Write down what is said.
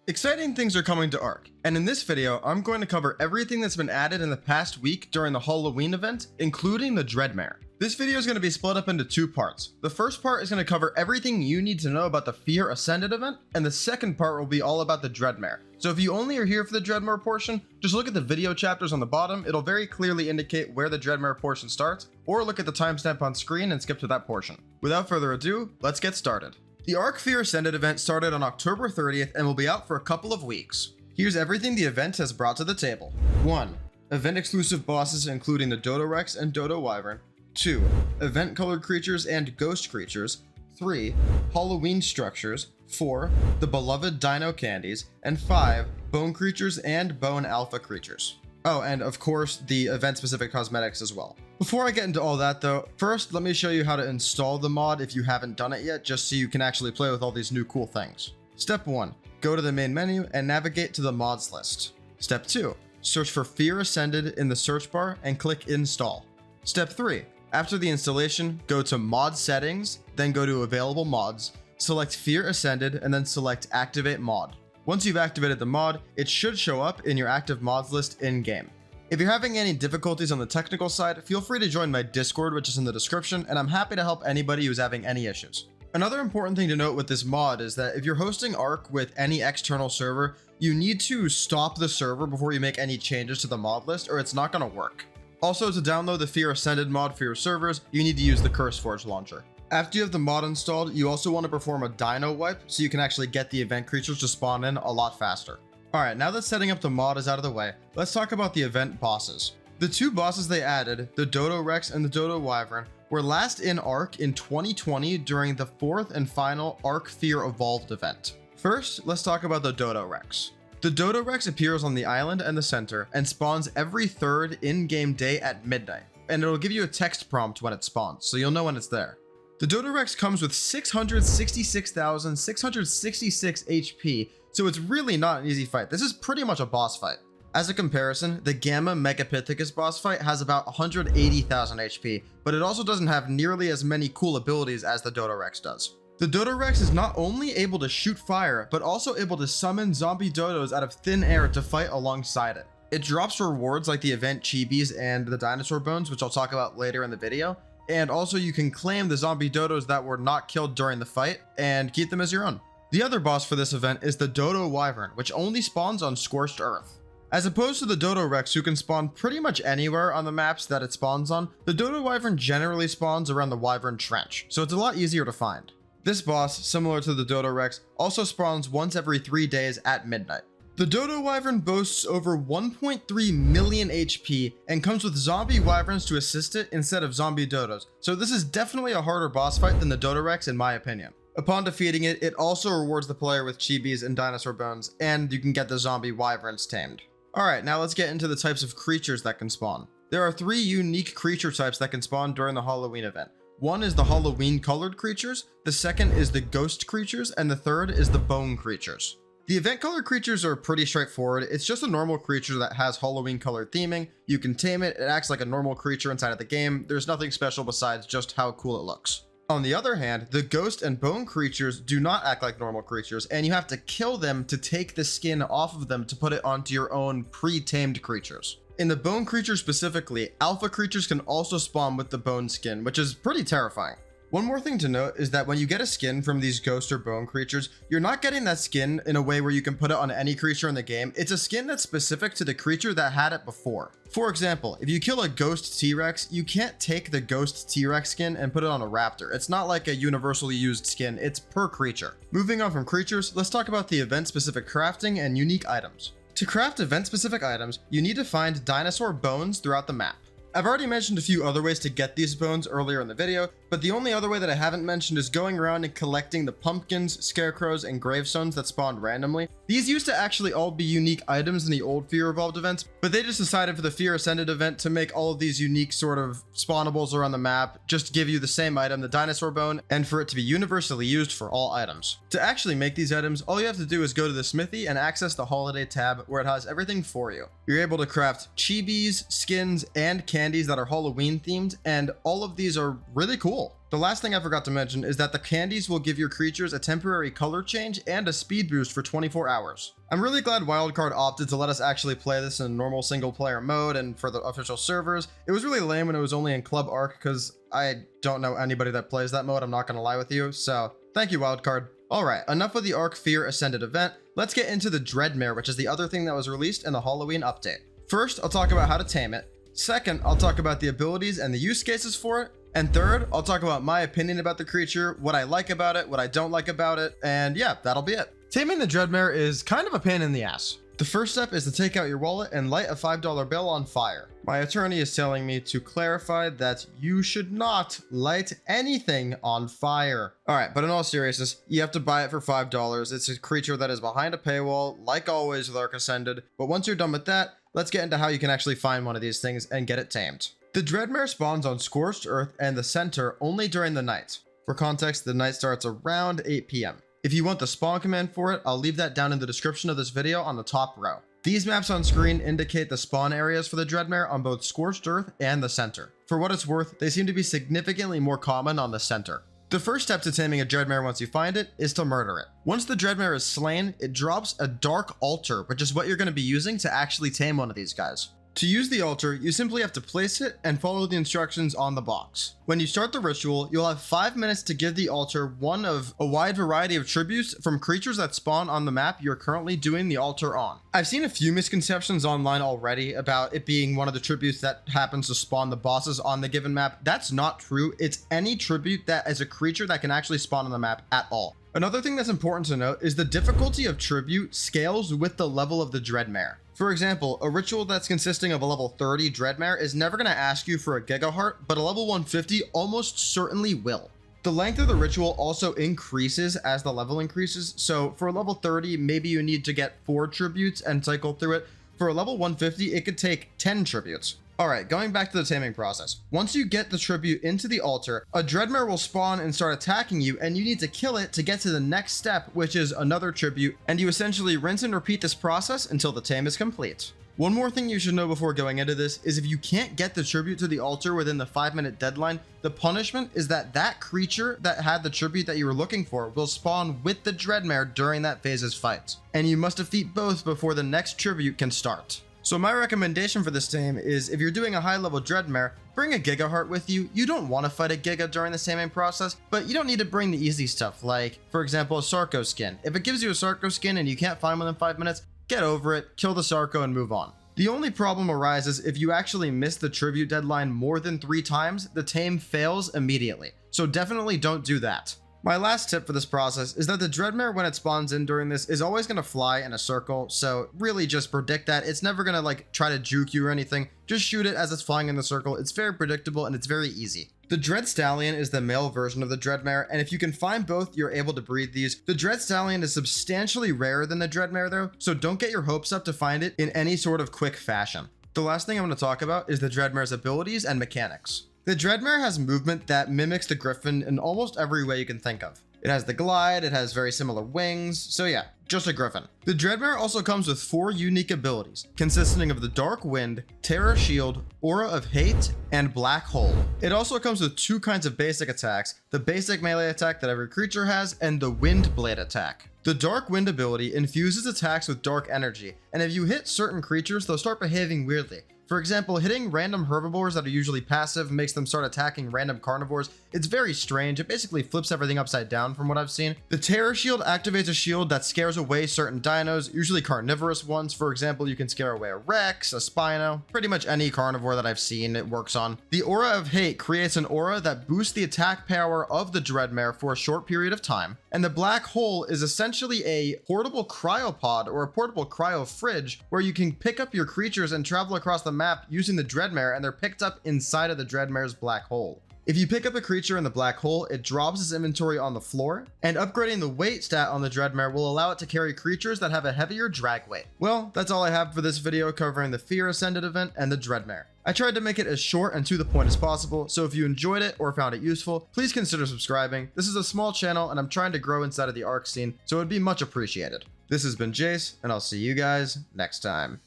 Exciting things are coming to ARK, and in this video, I'm going to cover everything that's been added in the past week during the Halloween event, including the Dreadmare. This video is going to be split up into two parts. The first part is going to cover everything you need to know about the Fear Ascended event, and the second part will be all about the Dreadmare. So if you only are here for the Dreadmare portion, just look at the video chapters on the bottom. It'll very clearly indicate where the Dreadmare portion starts, or look at the timestamp on screen and skip to that portion. Without further ado, let's get started. The ARK Fear Ascended event started on October 30th and will be out for a couple of weeks. Here's everything the event has brought to the table. 1. Event exclusive bosses including the DodoRex and DodoWyvern. 2. Event colored creatures and ghost creatures. 3. Halloween structures. 4. The beloved dino candies. And 5. Bone creatures and bone alpha creatures. Oh, and of course, the event-specific cosmetics as well. Before I get into all that though, first let me show you how to install the mod if you haven't done it yet, just so you can actually play with all these new cool things. Step 1. Go to the main menu and navigate to the mods list. Step 2. Search for Fear Ascended in the search bar and click Install. Step 3. After the installation, go to Mod Settings, then go to Available Mods, select Fear Ascended, and then select Activate Mod. Once you've activated the mod, it should show up in your active mods list in-game. If you're having any difficulties on the technical side, feel free to join my Discord, which is in the description, and I'm happy to help anybody who's having any issues. Another important thing to note with this mod is that if you're hosting ARK with any external server, you need to stop the server before you make any changes to the mod list, or it's not going to work. Also, to download the Fear Ascended mod for your servers, you need to use the CurseForge launcher. After you have the mod installed, you also want to perform a dino wipe so you can actually get the event creatures to spawn in a lot faster. Alright, now that setting up the mod is out of the way, let's talk about the event bosses. The two bosses they added, the DodoRex and the DodoWyvern, were last in ARK in 2020 during the 4th and final ARK Fear Evolved event. First, let's talk about the DodoRex. The DodoRex appears on the island and the center and spawns every third in-game day at midnight, and it'll give you a text prompt when it spawns, so you'll know when it's there. The DodoRex comes with 666,666 HP, so it's really not an easy fight. This is pretty much a boss fight. As a comparison, the Gamma Megapithecus boss fight has about 180,000 HP, but it also doesn't have nearly as many cool abilities as the DodoRex does. The DodoRex is not only able to shoot fire, but also able to summon zombie dodos out of thin air to fight alongside it. It drops rewards like the event chibis and the dinosaur bones, which I'll talk about later in the video. And also you can claim the zombie dodos that were not killed during the fight and keep them as your own. The other boss for this event is the DodoWyvern, which only spawns on Scorched Earth. As opposed to the DodoRex, who can spawn pretty much anywhere on the maps that it spawns on, the DodoWyvern generally spawns around the Wyvern Trench, so it's a lot easier to find. This boss, similar to the DodoRex, also spawns once every 3 days at midnight. The DodoWyvern boasts over 1.3 million HP and comes with zombie wyverns to assist it instead of zombie dodos, so this is definitely a harder boss fight than the DodoRex in my opinion. Upon defeating it, it also rewards the player with chibis and dinosaur bones, and you can get the zombie wyverns tamed. Alright, now let's get into the types of creatures that can spawn. There are 3 unique creature types that can spawn during the Halloween event. One is the Halloween colored creatures, the second is the ghost creatures, and the third is the bone creatures. The event colored creatures are pretty straightforward. It's just a normal creature that has Halloween colored theming. You can tame it, it acts like a normal creature inside of the game. There's nothing special besides just how cool it looks. On the other hand, the ghost and bone creatures do not act like normal creatures, and you have to kill them to take the skin off of them to put it onto your own pre-tamed creatures. In the bone creatures specifically, alpha creatures can also spawn with the bone skin, which is pretty terrifying. One more thing to note is that when you get a skin from these ghost or bone creatures, you're not getting that skin in a way where you can put it on any creature in the game. It's a skin that's specific to the creature that had it before. For example, if you kill a ghost T-Rex, you can't take the ghost T-Rex skin and put it on a raptor. It's not like a universally used skin, it's per creature. Moving on from creatures, let's talk about the event-specific crafting and unique items. To craft event-specific items, you need to find dinosaur bones throughout the map. I've already mentioned a few other ways to get these bones earlier in the video, but the only other way that I haven't mentioned is going around and collecting the pumpkins, scarecrows, and gravestones that spawned randomly. These used to actually all be unique items in the old Fear Evolved events, but they just decided for the Fear Ascended event to make all of these unique sort of spawnables around the map, just to give you the same item, the dinosaur bone, and for it to be universally used for all items. To actually make these items, all you have to do is go to the smithy and access the holiday tab where it has everything for you. You're able to craft chibis, skins, and candies candies that are Halloween themed, and all of these are really cool. The last thing I forgot to mention is that the candies will give your creatures a temporary color change and a speed boost for 24 hours. I'm really glad Wildcard opted to let us actually play this in normal single player mode and for the official servers. It was really lame when it was only in Club ARK because I don't know anybody that plays that mode, I'm not going to lie with you, so thank you Wildcard. Alright, enough of the ARK Fear Ascended event, let's get into the Dreadmare, which is the other thing that was released in the Halloween update. First, I'll talk about how to tame it. Second, I'll talk about the abilities and the use cases for it. And third, I'll talk about my opinion about the creature, what I like about it, what I don't like about it, and yeah, that'll be it. Taming the Dreadmare is kind of a pain in the ass. The first step is to take out your wallet and light a $5 bill on fire. My attorney is telling me to clarify that you should not light anything on fire. Alright, but in all seriousness, you have to buy it for $5. It's a creature that is behind a paywall, like always with ARK Ascended. But once you're done with that, let's get into how you can actually find one of these things and get it tamed. The Dreadmare spawns on Scorched Earth and the center only during the night. For context, the night starts around 8 p.m. If you want the spawn command for it, I'll leave that down in the description of this video on the top row. These maps on screen indicate the spawn areas for the Dreadmare on both Scorched Earth and the center. For what it's worth, they seem to be significantly more common on the center. The first step to taming a Dreadmare once you find it is to murder it. Once the Dreadmare is slain, it drops a dark altar, which is what you're going to be using to actually tame one of these guys. To use the altar, you simply have to place it and follow the instructions on the box. When you start the ritual, you'll have 5 minutes to give the altar one of a wide variety of tributes from creatures that spawn on the map you're currently doing the altar on. I've seen a few misconceptions online already about it being one of the tributes that happens to spawn the bosses on the given map. That's not true. It's any tribute that is a creature that can actually spawn on the map at all. Another thing that's important to note is the difficulty of tribute scales with the level of the Dreadmare. For example, a ritual that's consisting of a level 30 Dreadmare is never going to ask you for a Gigaheart, but a level 150 almost certainly will. The length of the ritual also increases as the level increases, so for a level 30, maybe you need to get 4 tributes and cycle through it. For a level 150, it could take 10 tributes. Alright, going back to the taming process. Once you get the tribute into the altar, a Dreadmare will spawn and start attacking you, and you need to kill it to get to the next step, which is another tribute, and you essentially rinse and repeat this process until the tame is complete. One more thing you should know before going into this is if you can't get the tribute to the altar within the 5-minute deadline, the punishment is that creature that had the tribute that you were looking for will spawn with the Dreadmare during that phase's fight, and you must defeat both before the next tribute can start. So my recommendation for this tame is if you're doing a high level Dreadmare, bring a Gigaheart with you. You don't want to fight a Giga during the taming process, but you don't need to bring the easy stuff like, for example, a Sarco skin. If it gives you a Sarco skin and you can't find one in 5 minutes, get over it, kill the Sarco and move on. The only problem arises if you actually miss the tribute deadline more than 3 times, the tame fails immediately. So definitely don't do that. My last tip for this process is that the Dreadmare, when it spawns in during this, is always going to fly in a circle, so really just predict that. It's never going to like try to juke you or anything. Just shoot it as it's flying in the circle. It's very predictable and it's very easy. The Dread Stallion is the male version of the Dreadmare, and if you can find both, you're able to breed these. The Dread Stallion is substantially rarer than the Dreadmare though, so don't get your hopes up to find it in any sort of quick fashion. The last thing I'm going to talk about is the Dreadmare's abilities and mechanics. The Dreadmare has movement that mimics the Griffin in almost every way you can think of. It has the glide, it has very similar wings, so yeah, just a Griffin. The Dreadmare also comes with 4 unique abilities, consisting of the Dark Wind, Terror Shield, Aura of Hate, and Black Hole. It also comes with 2 kinds of basic attacks, the basic melee attack that every creature has, and the Wind Blade attack. The Dark Wind ability infuses attacks with dark energy, and if you hit certain creatures, they'll start behaving weirdly. For example, hitting random herbivores that are usually passive makes them start attacking random carnivores. It's very strange. It basically flips everything upside down from what I've seen. The Terror Shield activates a shield that scares away certain dinos, usually carnivorous ones. For example, you can scare away a Rex, a Spino, pretty much any carnivore that I've seen it works on. The Aura of Hate creates an aura that boosts the attack power of the Dreadmare for a short period of time. And the Black Hole is essentially a portable cryopod or a portable cryo fridge where you can pick up your creatures and travel across the map using the Dreadmare, and they're picked up inside of the Dreadmare's Black Hole. If you pick up a creature in the Black Hole, it drops its inventory on the floor, and upgrading the weight stat on the Dreadmare will allow it to carry creatures that have a heavier drag weight. Well, that's all I have for this video covering the Fear Ascended event and the Dreadmare. I tried to make it as short and to the point as possible, so if you enjoyed it or found it useful, please consider subscribing. This is a small channel and I'm trying to grow inside of the ARK scene, so it would be much appreciated. This has been Jace, and I'll see you guys next time.